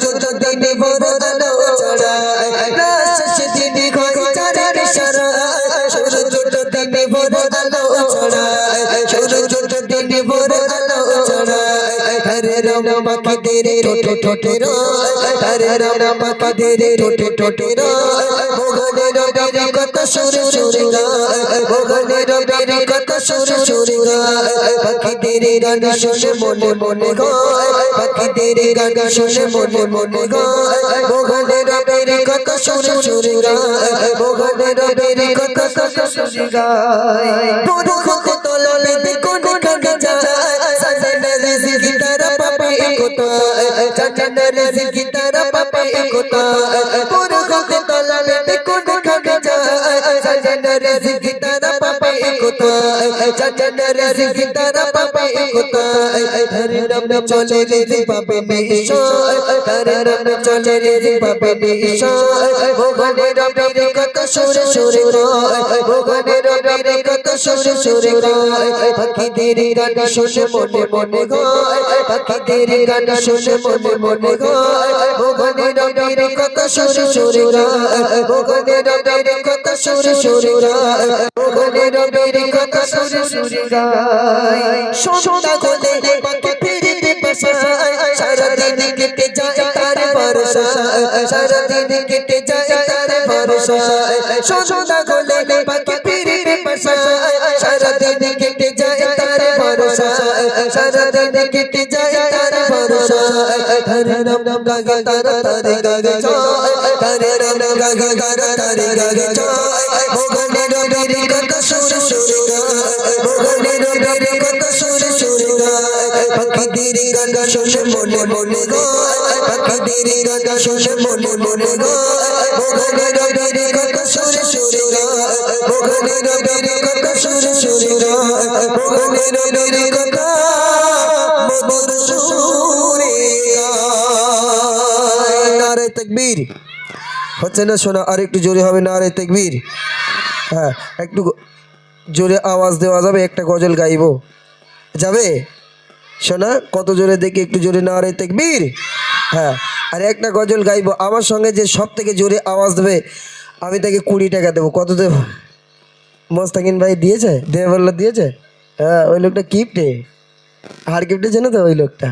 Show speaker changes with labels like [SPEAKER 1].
[SPEAKER 1] দিনে বড় আলো ছড়ায় শেষ দিনে হয় চাঁদের ইশারায় সূর্য দিনে বড় আলো ছড়ায় সূর্য দিনে বড় আলো ছড়ায় হরে রাম পাখিদের ঠোঁটে ঠোঁটে রয় হরে রাম পাখিদের ঠোঁটে ঠোঁটে রয় মোহনে রবির কত সুরে সুরে গায় মোহনে রবির কত সুরে সুরে গায় পাখিদের গান শুনে মনে মনে গায় পাখিদের গান শুনে মনে মনে গায় মোহনে রবির কত সুরে সুরে গায় মোহনে রবির কত সুরে গায় পুরো কত ললে কোন কোন যায় সাজনা রিজিক তারা পাবে কোথায় চাচনা রিজিক তারা পাবে কোথায় পুরো কত ললে কোন কোন যায় সাজনা রিজিক তারা পাবে কোথায় চাচনা রিজিক তারা পাবে কোথায় হরে নাম চলে রিজিক পাবে নিশায় হরে নাম চলে রিজিক পাবে নিশায় ভগবানে রবির কত সুরে সুরে গায় ভগবানে রবির কত সুরে সুরে গায় পাখিদের গান শুনে মনে মনে গায় পাখিদের গান শুনে মনে মনে গায় ভগবানে রবির কত সুরে সুরে গায় ভগবানে রবির কত সুরে সুরে গায় ভগবানে রবির কত সুরে সুরে গায় সন্ধ্যা হলে পাখি ফিরে বাসায় সারা দিন কেটে যায় তার ভরসায় সারা দিন কেটে যায় তার ভরসায় সন্ধ্যা হলে পাখি ফিরে বাসায় সারা দিন কেটে যায় তার ভরসায় সারা দিন কেটে যায় তার ভরসায় হরে রাম গাগে তারা তারে গাগে যায় হরে রাম গাগে তারা তারে গাগে যায় ভগবানে রবির কত সুরে সুরে গায় ভগবানে রবির কত সুরে সুরে গায় পাখিদের গান শুনে মনে মনে গায় পাখিদের গান শুনে মনে মনে গায় ভগবানে রবির কত সুরে সুরে গায় ভগবানে রবির কত সুরে সুরে গায় ভগবানে রবির কত মধুর সুরে গায় নারে তাকবীর হচ্ছে না শোনা আর একটু জোরে হবে নারে তাকবীর হ্যাঁ একটু জোরে আওয়াজ দেওয়া যাবে একটা গজল গাইবো যাবে শোনা কত জোরে দেখি একটু জোরে নারে তাকবীর হ্যাঁ আর একটা গজল গাইবো আমার সঙ্গে যে সব থেকে জোরে আওয়াজ দেবে আমি তাকে 20 টাকা দেবো কত দেবো মোস্তাকিন ভাই দিয়েছে দেবল্লা দিয়েছে হ্যাঁ ওই লোকটা কিপ্টে হার কিপ্টে জানো তো ওই লোকটা